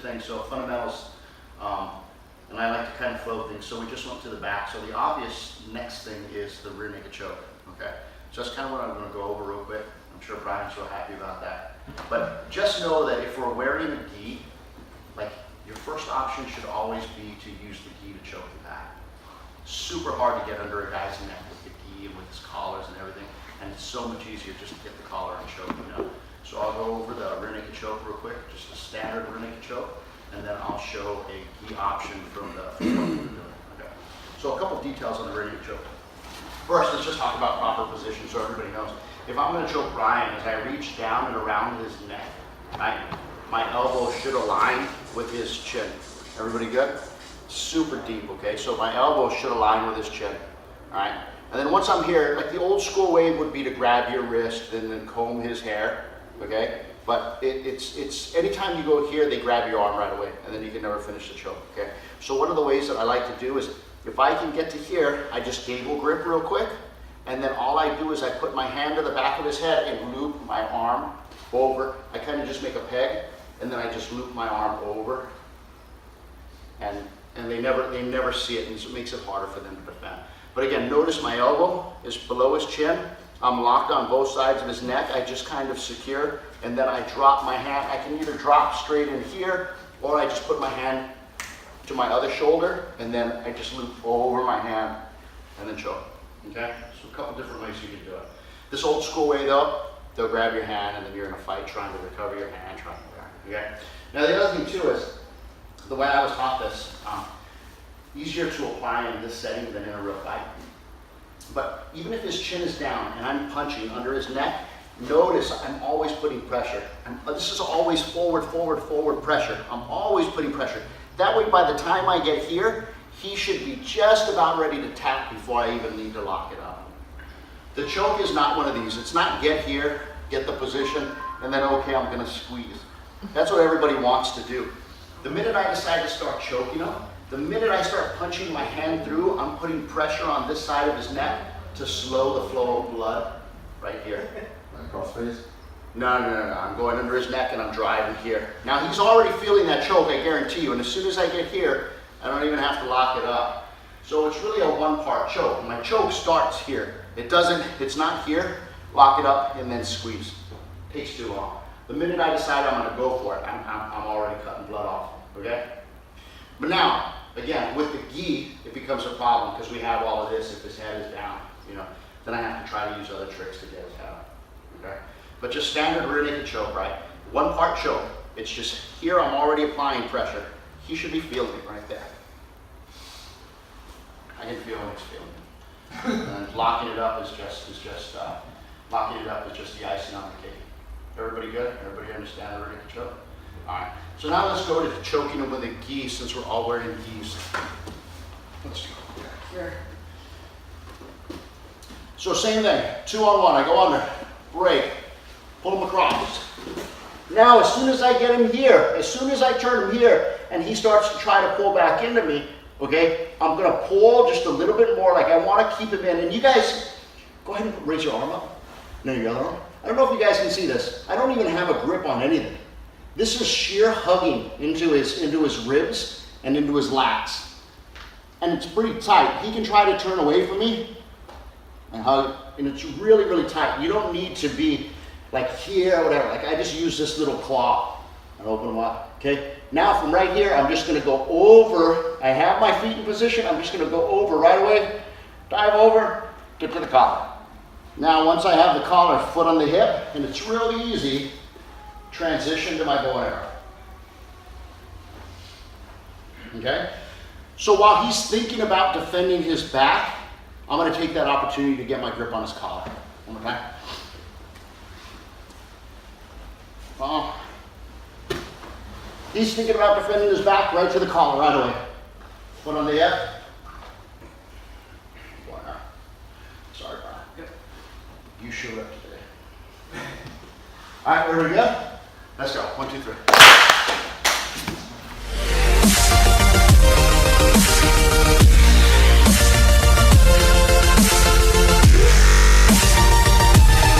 things. So fundamentals, and I like to kind of flow things. So we just went to the back. So the obvious next thing is the rear naked choke. Okay. So that's kind of what I'm going to go over real quick. I'm sure Brian's real happy about that. But just know that if we're wearing a gi, like your first option should always be to use the gi to choke the back. Super hard to get under a guy's neck with the gi and with his collars and everything. And it's so much easier just to get the collar and choke, you know. So I'll go over the rear naked choke real quick, just a standard rear naked choke, and then I'll show a gi option from the okay. So a couple details on the rear naked choke. First, let's just talk about proper position so everybody knows. If I'm going to choke Brian, as I reach down and around his neck, right, my elbow should align with his chin. Everybody good? Super deep, okay? So my elbow should align with his chin, all right? And then once I'm here, like the old school way would be to grab your wrist and then comb his hair, okay? But it's anytime you go here, they grab your arm right away, and then you can never finish the choke, okay? So one of the ways that I like to do is, if I can get to here, I just gable grip real quick, and then all I do is I put my hand to the back of his head and loop my arm over. I kind of just make a peg, and then I just loop my arm over, and they never see it, and so it makes it harder for them to defend. But again, notice my elbow is below his chin. I'm locked on both sides of his neck. I just kind of secure, and then I drop my hand. I can either drop straight in here, or I just put my hand to my other shoulder, and then I just loop over my hand, and then choke, okay? So a couple different ways you can do it. This old school way though, they'll grab your hand, and then you're in a fight trying to recover your hand, okay? Now the other thing too is, the way I was taught this, easier to apply in this setting than in a real fight. But even if his chin is down and I'm punching under his neck, notice I'm always putting pressure. This is always forward, forward, forward pressure. I'm always putting pressure. That way by the time I get here, he should be just about ready to tap before I even need to lock it up. The choke is not one of these. It's not get here, get the position, and then okay, I'm gonna squeeze. That's what everybody wants to do. The minute I decide to start choking him, the minute I start punching my hand through, I'm putting pressure on this side of his neck to slow the flow of blood right here. Like crossface? No. I'm going under his neck and I'm driving here. Now he's already feeling that choke, I guarantee you. And as soon as I get here, I don't even have to lock it up. So it's really a one-part choke. My choke starts here. It's not here. Lock it up and then squeeze. Takes too long. The minute I decide I'm gonna go for it, I'm already cutting blood off, okay? But now, again, with the gi, it becomes a problem because we have all of this. If his head is down, you know, then I have to try to use other tricks to get his head up, okay? But just standard rear naked choke, right? One part choke. It's just here I'm already applying pressure. He should be feeling it right there. I can feel when he's feeling it. And locking it up is just the icing on the cake. Everybody good? Everybody understand the rear naked choke? All right. So now let's go to choking him with a gi since we're all wearing gis. Let's go back here. So same thing, 2-on-1. I go under, break, pull him across. Now as soon as I get him here, as soon as I turn him here and he starts to try to pull back into me, okay, I'm gonna pull just a little bit more, like I wanna keep him in. And you guys, go ahead and raise your arm up. No, your other arm. I don't know if you guys can see this. I don't even have a grip on anything. This is sheer hugging into his ribs and into his lats. And it's pretty tight. He can try to turn away from me and hug, and it's really, really tight. You don't need to be like here or whatever. Like I just use this little claw and open them up, okay? Now from right here, I'm just gonna go over. I have my feet in position. I'm just gonna go over right away, dive over, get to the collar. Now once I have the collar, foot on the hip, and it's really easy, transition to my bow and arrow. Okay? So while he's thinking about defending his back, I'm going to take that opportunity to get my grip on his collar. One more time. He's thinking about defending his back, right to the collar right away. Foot on the hip. Sorry, Brian. Yep. You showed up today. All right, there we go. Let's go. 1, 2, 3.